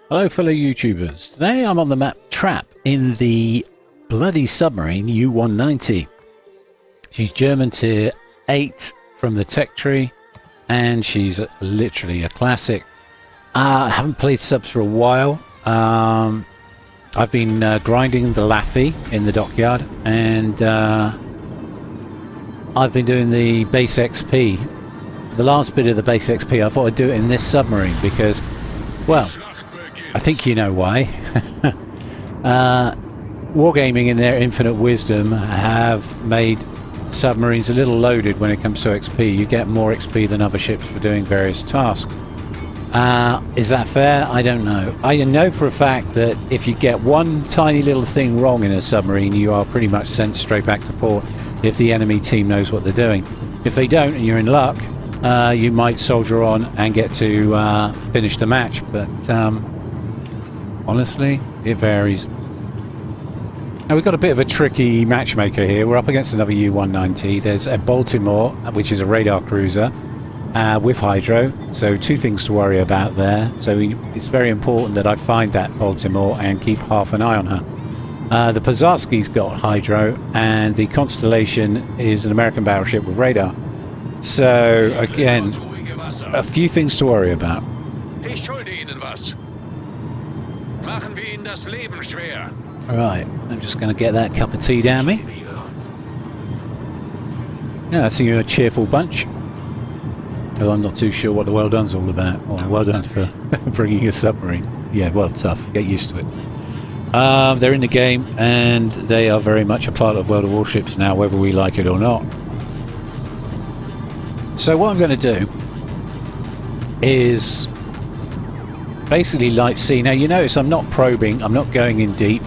Hello fellow YouTubers. Today I'm on the map Trap in the bloody submarine U-190. She's German tier 8 from the tech tree and she's literally a classic. I haven't played subs for a while. I've been grinding the Laffy in the dockyard and I've been doing the base XP. The last bit of the base XP I thought I'd do it in this submarine because, well, I think you know why. Wargaming in their infinite wisdom have made submarines a little loaded when it comes to XP. You get more XP than other ships for doing various tasks. Is that fair? I don't know. I know for a fact that if you get one tiny little thing wrong in a submarine, you are pretty much sent straight back to port if the enemy team knows what they're doing. If they don't and you're in luck, you might soldier on and get to finish the match, but honestly, it varies. Now we've got a bit of a tricky matchmaker here. We're up against another U-190. There's a Baltimore, which is a radar cruiser with hydro. So two things to worry about there. So it's very important that I find that Baltimore and keep half an eye on her. The Pozarski's got hydro, and the Constellation is an American battleship with radar. So again, a few things to worry about. Right, I'm just going to get that cup of tea down me. Yeah, I see you're a cheerful bunch. Although I'm not too sure what the well done's all about. Well, well done for bringing a submarine. Yeah, well, tough. Get used to it. They're in the game, and they are very much a part of World of Warships now, whether we like it or not. So what I'm going to do is basically light see. Now you notice I'm not probing, I'm not going in deep.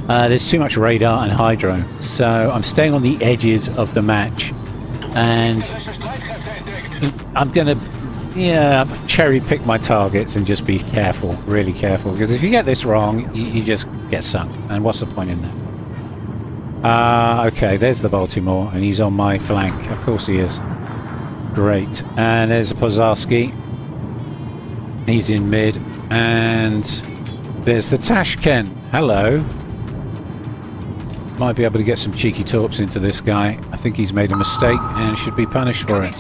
There's too much radar and hydro, so I'm staying on the edges of the match, and I'm gonna cherry pick my targets and just be careful, really careful, because if you get this wrong you just get sunk, and what's the point in that? Okay, there's the Baltimore and he's on my flank. Of course he is. Great. And there's a Pozarski. He's in mid. And there's the Tashkent. Hello. Might be able to get some cheeky torps into this guy. I think he's made a mistake and should be punished for it.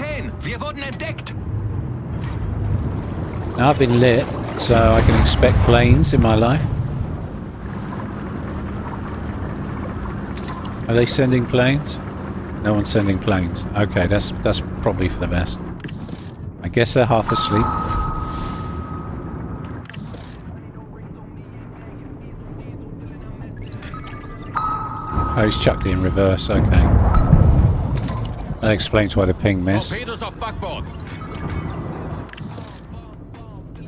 Now I've been lit, so I can expect planes in my life. Are they sending planes? No one's sending planes. Okay, that's probably for the best. I guess they're half asleep. Oh, he's chucked it in reverse. Okay. That explains why the ping missed.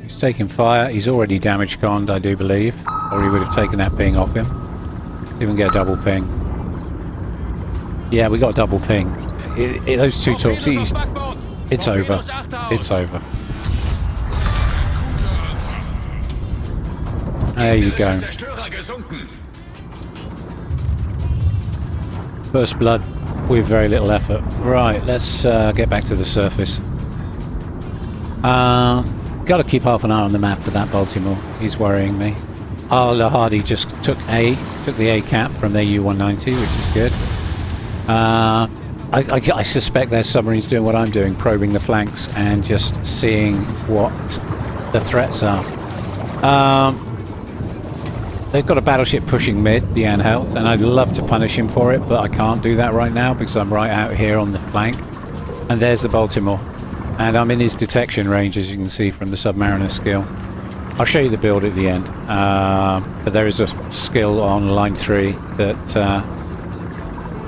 He's taking fire. He's already damage conned, I do believe. Or he would have taken that ping off him. Even get a double ping. Yeah, we got a double ping. Those two torps, it's over. It's over. There you go. First blood with very little effort. Right, let's get back to the surface. Got to keep half an eye on the map for that Baltimore. He's worrying me. The Hardy just took the A cap from their U-190, which is good. I suspect their submarine's doing what I'm doing, probing the flanks and just seeing what the threats are. They've got a battleship pushing mid, the Anhalt, and I'd love to punish him for it, but I can't do that right now because I'm right out here on the flank. And there's the Baltimore. And I'm in his detection range, as you can see from the Submariner skill. I'll show you the build at the end. But there is a skill on line 3 that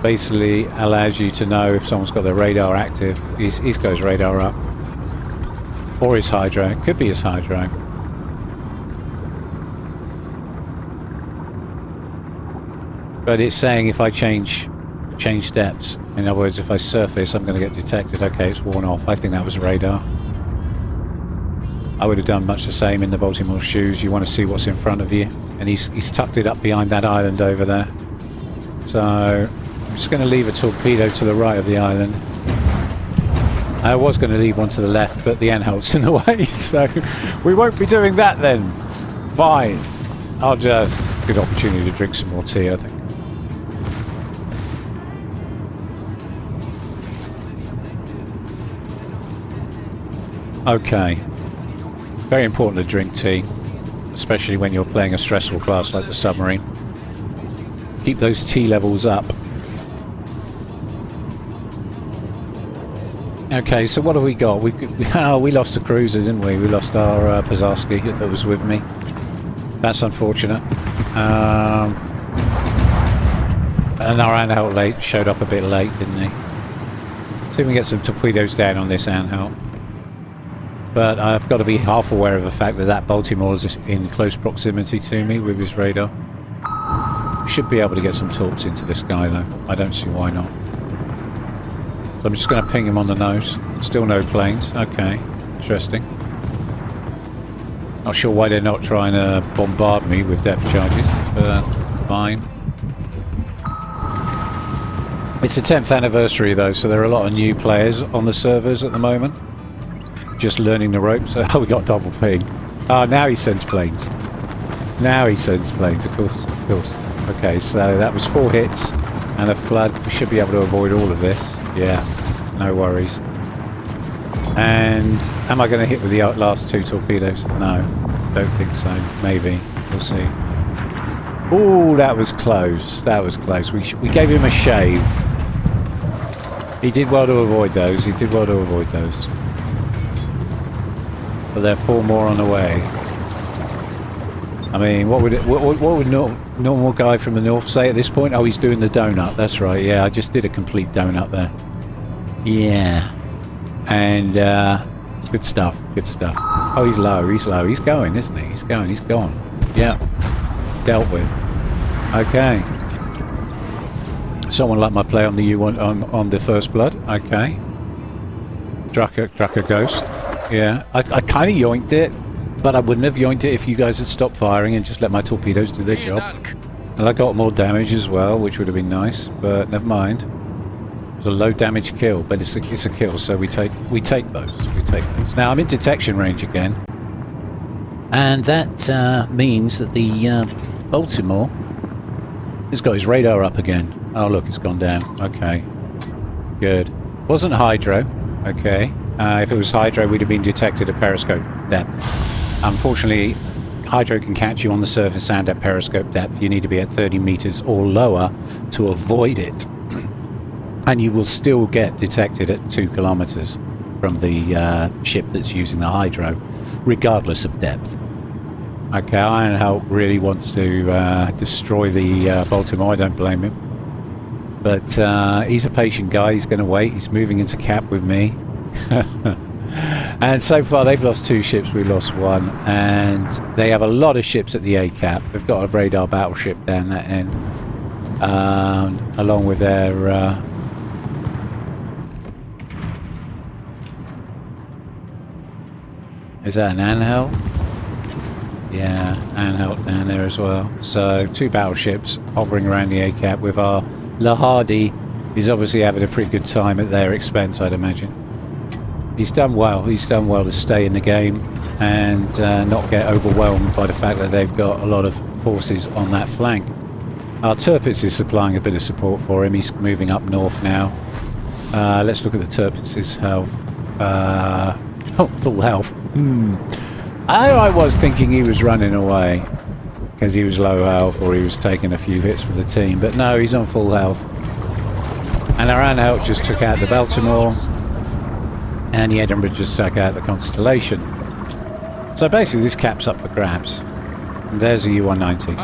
basically allows you to know if someone's got their radar active. He's got his radar up. Or his hydro. It could be his hydro. But it's saying if I change depths, in other words, if I surface, I'm going to get detected. Okay, it's worn off. I think that was radar. I would have done much the same in the Baltimore shoes. You want to see what's in front of you, and he's tucked it up behind that island over there. So I'm just going to leave a torpedo to the right of the island. I was going to leave one to the left, but the Anhalt's in the way, so we won't be doing that then. Fine. I'll just... Good opportunity to drink some more tea, I think. Okay. Very important to drink tea, especially when you're playing a stressful class like the submarine. Keep those tea levels up. Okay, so what have we got? We lost a cruiser, didn't we? We lost our Pazarski that was with me. That's unfortunate. And our Anhalt late showed up a bit late, didn't he? See if we can get some torpedoes down on this Anhalt. But I've got to be half aware of the fact that that Baltimore is in close proximity to me with his radar. Should be able to get some torps into this guy though. I don't see why not. So I'm just going to ping him on the nose. Still no planes. Okay, interesting. Not sure why they're not trying to bombard me with depth charges, but fine. It's the 10th anniversary though, so there are a lot of new players on the servers at the moment. Just learning the ropes. Oh, we got double ping. Oh, now he sends planes. Now he sends planes, of course, of course. Okay, so that was 4 hits and a flood. We should be able to avoid all of this. Yeah, no worries. And am I going to hit with the last 2 torpedoes? No, don't think so. Maybe. We'll see. Oh, that was close. That was close. We gave him a shave. He did well to avoid those. He did well to avoid those. But there are 4 more on the way. I mean, what would normal guy from the north say at this point? Oh, he's doing the donut. That's right. Yeah, I just did a complete donut there. Yeah. And it's good stuff. Good stuff. Oh, he's low. He's low. He's going, isn't he? He's going. He's gone. Yeah. Dealt with. Okay. Someone like my play on the U-1 on the First Blood. Okay. Drucker Ghost. Yeah. I kind of yoinked it. But I wouldn't have yoinked it if you guys had stopped firing and just let my torpedoes do their job. And I got more damage as well, which would have been nice, but never mind. It was a low damage kill, but it's a kill, so we take those. We take those. Now I'm in detection range again, and that means that the Baltimore has got his radar up again. Oh look, it's gone down. Okay, good. Wasn't hydro. Okay, if it was hydro, we'd have been detected at periscope depth. Unfortunately, hydro can catch you on the surface and at periscope depth. You need to be at 30 meters or lower to avoid it. And you will still get detected at 2 kilometers from the ship that's using the hydro, regardless of depth. Okay, Ironhelp really wants to destroy the Baltimore. I don't blame him. But he's a patient guy. He's going to wait. He's moving into cap with me. And so far they've lost 2 ships, we lost 1, and they have a lot of ships at the A cap. They've got a radar battleship down that end, along with their is that an Anhalt? Yeah, Anhalt down there as well. So 2 battleships hovering around the A cap with our Lahadi. He's obviously having a pretty good time at their expense, I'd imagine. He's done well. He's done well to stay in the game and not get overwhelmed by the fact that they've got a lot of forces on that flank. Our Tirpitz is supplying a bit of support for him. He's moving up north now. Let's look at the Tirpitz's health. Oh, full health. I was thinking he was running away because he was low health or he was taking a few hits from the team, but no, he's on full health. And our Anhalt just took out the Baltimore. And the Edinburgh just took out the Constellation. So basically this cap's up for grabs. And there's a U-190.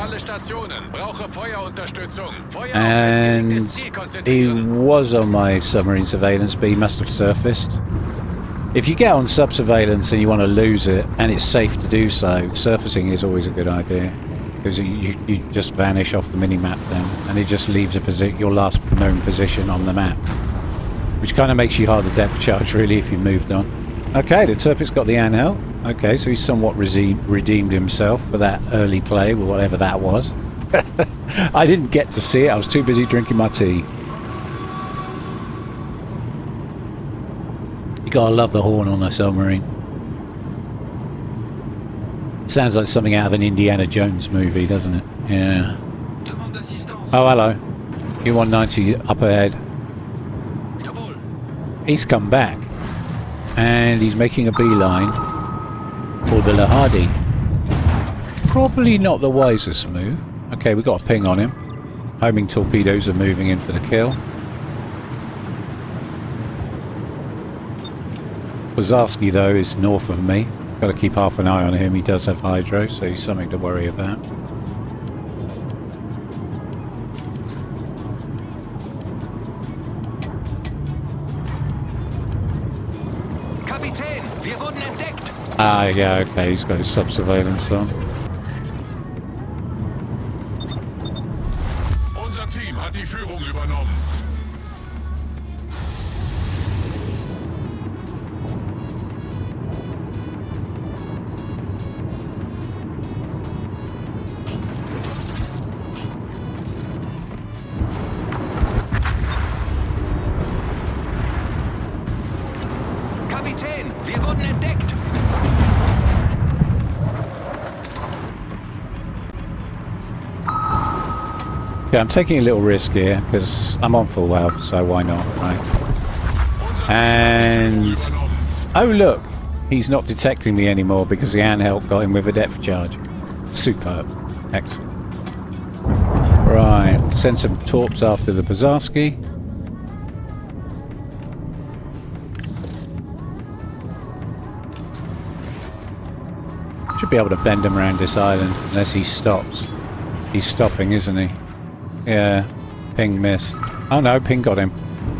And he was on my submarine surveillance, but he must have surfaced. If you get on sub-surveillance and you want to lose it, and it's safe to do so, surfacing is always a good idea. Because you just vanish off the mini-map then, and it just leaves your last known position on the map. Which kind of makes you hard to depth charge, really, if you moved on. Okay, the Tirpitz got the Anhalt. Okay, so he's somewhat redeemed himself for that early play, or whatever that was. I didn't get to see it. I was too busy drinking my tea. You gotta love the horn on a submarine. Sounds like something out of an Indiana Jones movie, doesn't it? Yeah. Oh, hello. U-190 up ahead. He's come back. And he's making a beeline for the Lahadi. Probably not the wisest move. Okay, we've got a ping on him. Homing torpedoes are moving in for the kill. Wazowski, though, is north of me. Got to keep half an eye on him. He does have hydro, so he's something to worry about. Kapitän, wir wurden entdeckt. Ah, yeah, okay, he's got his sub-surveillance on. Unser Team hat die Führung übernommen. Kapitän, wir wurden entdeckt. Yeah, I'm taking a little risk here because I'm on full health, so why not, right? And oh look, he's not detecting me anymore because the handheld got him with a depth charge. Superb, excellent. Right, send some torps after the Bazarski. Should be able to bend him around this island unless he stops. He's stopping, isn't he? Yeah, ping miss. Oh no, ping got him.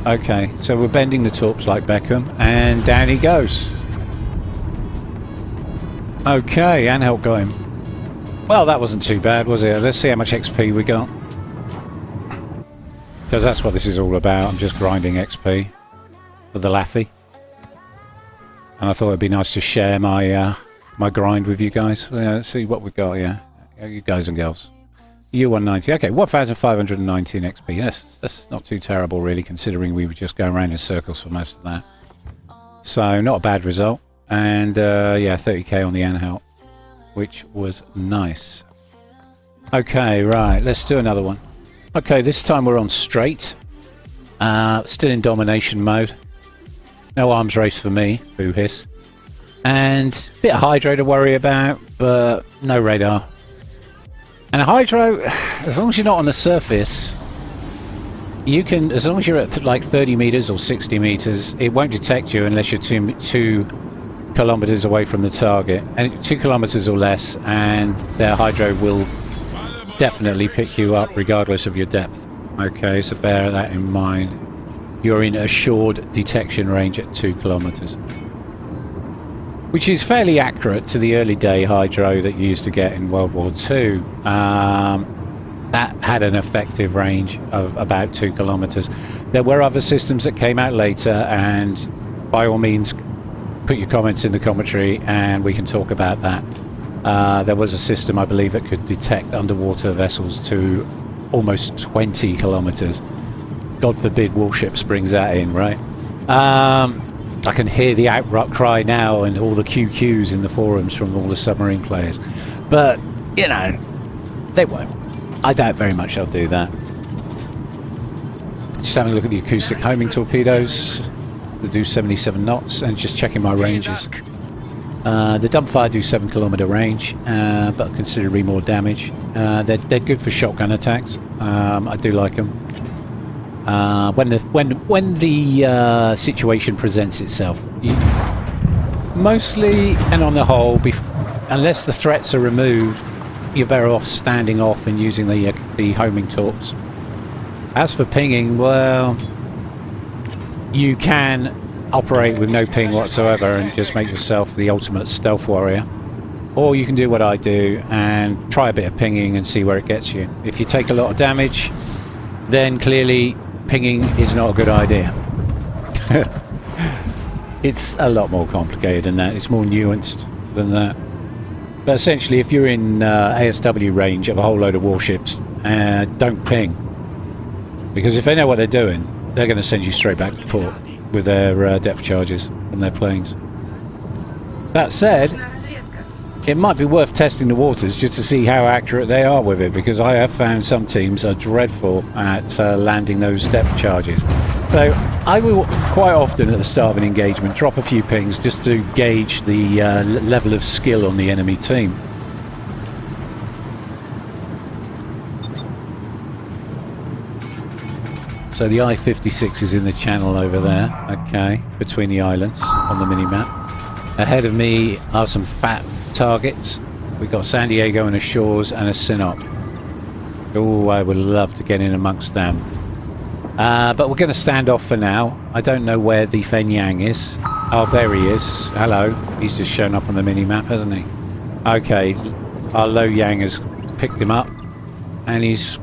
Okay, so we're bending the torps like Beckham, and down he goes. Okay, Anhelt got him. Well, that wasn't too bad, was it? Let's see how much XP we got. Because that's what this is all about. I'm just grinding XP for the Laffy. And I thought it'd be nice to share my my grind with you guys. Let's see what we've got here. You guys and girls. U-190. Okay, 1,519 XP. Yes, that's not too terrible, really, considering we were just going around in circles for most of that. So, not a bad result. And, yeah, 30k on the Anhalt, which was nice. Okay, right, let's do another one. Okay, this time we're on straight. Still in domination mode. No arms race for me, boo hiss. And a bit of hydro to worry about, but no radar. And a hydro, as long as you're not on the surface, you can, as long as you're at like 30 meters or 60 meters, it won't detect you unless you're 2 kilometers away from the target. And 2 kilometers or less, and their hydro will definitely pick you up regardless of your depth. Okay, so bear that in mind. You're in assured detection range at 2 kilometers. Which is fairly accurate to the early day hydro that you used to get in World War II. That had an effective range of about 2 kilometers. There were other systems that came out later, and by all means put your comments in the commentary and we can talk about that. There was a system, I believe, that could detect underwater vessels to almost 20 kilometers. God forbid warships brings that in, right? I can hear the outcry now and all the QQs in the forums from all the submarine players. But, you know, they won't. I doubt very much they'll do that. Just having a look at the acoustic homing torpedoes. They do 77 knots and just checking my ranges. The dumbfire do 7 kilometer range, but considerably more damage. They're good for shotgun attacks. I do like them. When the situation presents itself, mostly and on the whole, unless the threats are removed, you're better off standing off and using the homing torps. As for pinging, well, you can operate with no ping whatsoever and just make yourself the ultimate stealth warrior, or you can do what I do and try a bit of pinging and see where it gets you. If you take a lot of damage, then clearly pinging is not a good idea. It's a lot more complicated than that. It's more nuanced than that. But essentially, if you're in ASW range of a whole load of warships, don't ping. Because if they know what they're doing, they're going to send you straight back to port with their depth charges from their planes. That said, it might be worth testing the waters just to see how accurate they are with it, because I have found some teams are dreadful at landing those depth charges. So I will quite often at the start of an engagement drop a few pings just to gauge the level of skill on the enemy team. So the I-56 is in the channel over there, okay, between the islands on the mini-map. Ahead of me are some fat targets. We've got San Diego and Ashores and a Sinop. Oh, I would love to get in amongst them. But we're going to stand off for now. I don't know where the Fen Yang is. Oh, there he is. Hello. He's just shown up on the mini-map, hasn't he? Okay. Our Lo Yang has picked him up. And he's...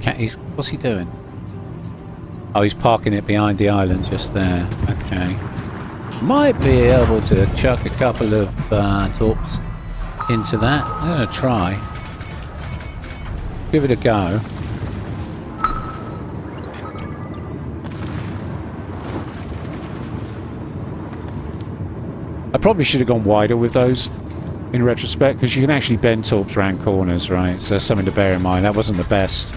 What's he doing? Oh, he's parking it behind the island just there. Okay. Might be able to chuck a couple of torps into that. I'm going to try. Give it a go. I probably should have gone wider with those in retrospect, because you can actually bend torps around corners, right? So that's something to bear in mind. That wasn't the best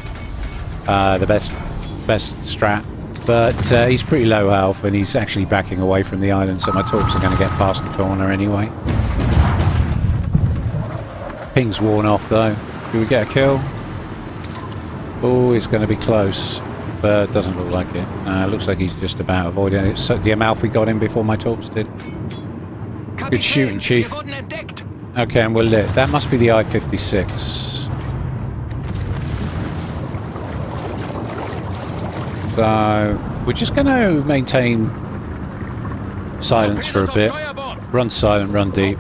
strat, but he's pretty low health and he's actually backing away from the island, so my torps are going to get past the corner anyway. Ping's worn off though. Do we get a kill? Oh, it's going to be close, but it doesn't look like it. It looks like he's just about avoiding it. So the Amalfi got him before my torps did. Good shooting, Chief. Okay, and we're lit. That must be the I-56. So we're just going to maintain silence for a bit. Run silent, run deep,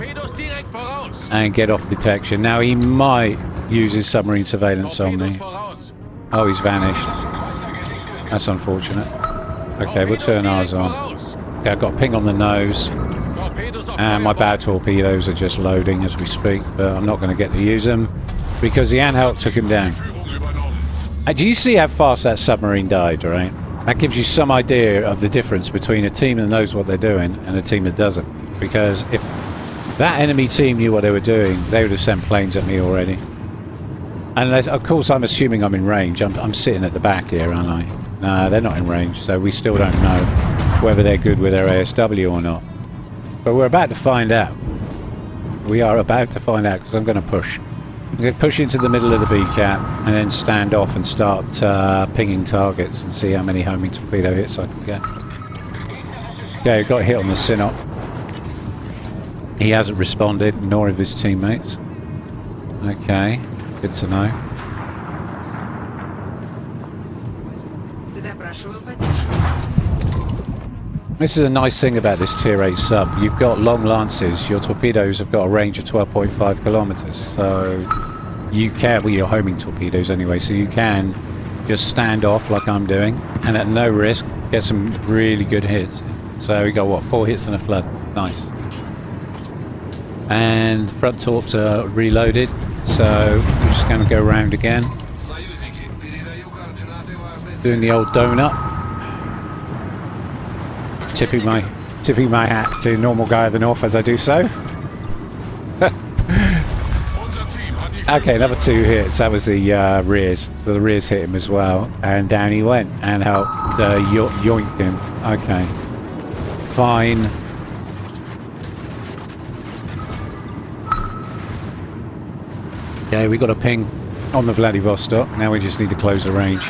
and get off detection. Now he might use his submarine surveillance on me. Oh, he's vanished. That's unfortunate. Okay, we'll turn ours on. Okay, I've got a ping on the nose. And my bow torpedoes are just loading as we speak, but I'm not going to get to use them because the Anhalt took him down. Do you see how fast that submarine died, right? That gives you some idea of the difference between a team that knows what they're doing and a team that doesn't. Because if that enemy team knew what they were doing, they would have sent planes at me already. And of course, I'm assuming I'm in range. I'm sitting at the back here, aren't I? No, they're not in range, so we still don't know whether they're good with their ASW or not. But we're about to find out. We are about to find out, because I'm going to push. I'm going to push into the middle of the B-cap and then stand off and start pinging targets and see how many homing torpedo hits I can get. Okay, got a hit on the Sinop. He hasn't responded, nor have his teammates. Okay, good to know. This is a nice thing about this Tier 8 sub. You've got long lances. Your torpedoes have got a range of 12.5 kilometers. So you can, well, you're homing torpedoes anyway, so you can just stand off like I'm doing and at no risk get some really good hits. So we got what, 4 hits and a flood. Nice. And front torps are reloaded, so I'm just going to go around again. Doing the old donut. Tipping my hat to normal guy of the north as I do so. Okay, another 2 hits. That was the rears. So the rears hit him as well, and down he went and helped yoinked him. Okay, fine. Okay, we got a ping on the Vladivostok. Now we just need to close the range.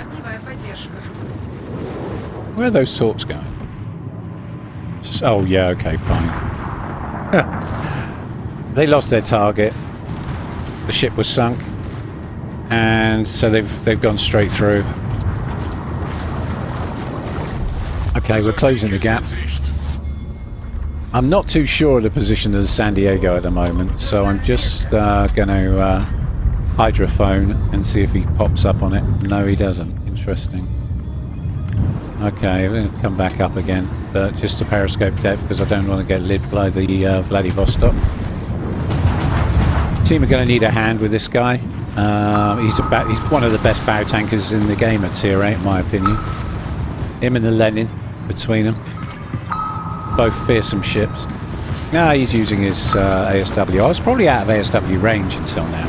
Where are those torps going? Oh yeah, okay, fine. They lost their target. The ship was sunk, and so they've gone straight through. Okay, we're closing the gap. I'm not too sure of the position of the San Diego at the moment, so I'm just going to hydrophone and see if he pops up on it. No, he doesn't. Interesting. Okay, we're going to come back up again, but just to periscope depth because I don't want to get lit by the Vladivostok. The team are going to need a hand with this guy. He's one of the best bow tankers in the game at Tier 8, in my opinion. Him and the Lenin between them. Both fearsome ships. No, he's using his ASW. I was probably out of ASW range until now.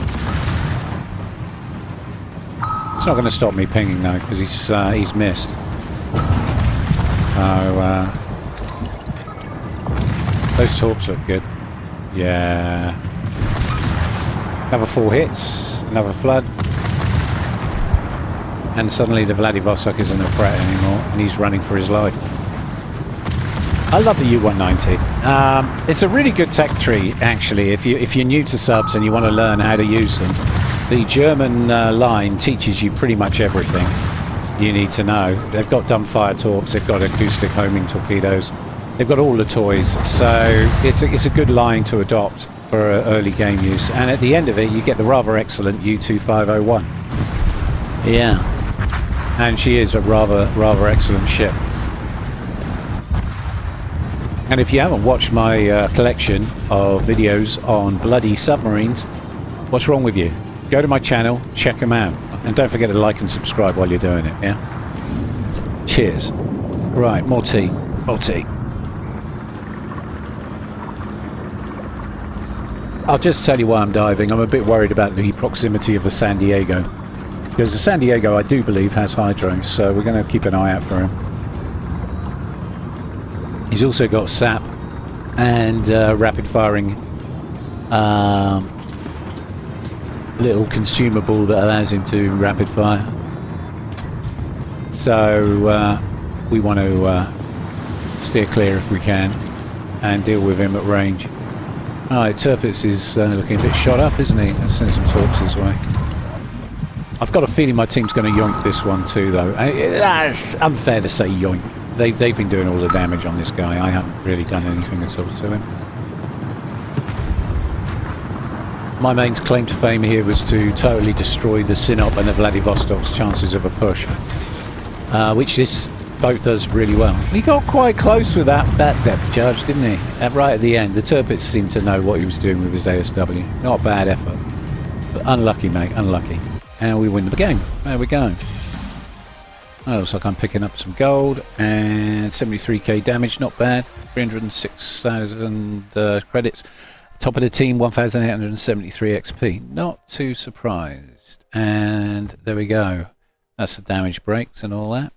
It's not going to stop me pinging though, because he's missed. So those torps look good. Yeah. Another 4 hits, another flood. And suddenly the Vladivostok isn't a threat anymore, and he's running for his life. I love the U-190. It's a really good tech tree, actually, if you're new to subs and you want to learn how to use them. The German line teaches you pretty much everything you need to know. They've got dumbfire torps, they've got acoustic homing torpedoes, they've got all the toys, so it's a good line to adopt for early game use. And at the end of it, you get the rather excellent U-2501. Yeah, and she is a rather excellent ship. And if you haven't watched my collection of videos on bloody submarines, what's wrong with you? Go to my channel, check them out, and don't forget to like and subscribe while you're doing it, yeah? Cheers. Right, more tea. More tea. I'll just tell you why I'm diving. I'm a bit worried about the proximity of the San Diego. Because the San Diego, I do believe, has hydro, so we're going to keep an eye out for him. He's also got SAP and rapid firing little consumable that allows him to rapid fire. So we want to steer clear if we can and deal with him at range. Alright, Tirpitz is looking a bit shot up, isn't he? Let's send some torps his way. I've got a feeling my team's going to yoink this one too, though. That's unfair to say yoink. They've been doing all the damage on this guy. I haven't really done anything at all to him. My main claim to fame here was to totally destroy the Sinop and the Vladivostok's chances of a push, which this boat does really well. He got quite close with that depth charge, didn't he? Right at the end, the Tirpitz seemed to know what he was doing with his ASW. Not a bad effort, but unlucky, mate, unlucky. And we win the game. There we go. Oh, looks like I'm picking up some gold and 73k damage, not bad. 306,000 credits. Top of the team, 1,873 XP. Not too surprised. And there we go. That's the damage breaks and all that.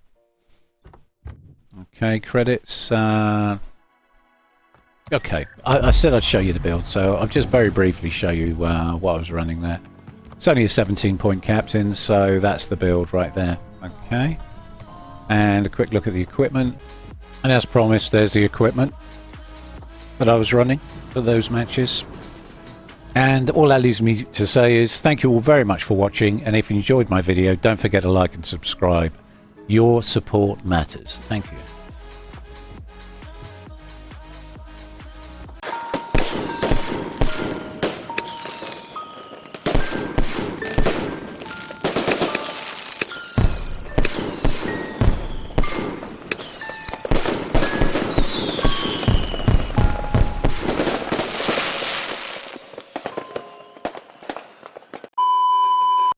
Okay, credits. Okay, I said I'd show you the build, so I'll just very briefly show you what I was running there. It's only a 17-point captain, so that's the build right there. Okay. And a quick look at the equipment. And as promised, there's the equipment that I was running for those matches. And all that leaves me to say is thank you all very much for watching, and if you enjoyed my video, don't forget to like and subscribe. Your support matters. Thank you.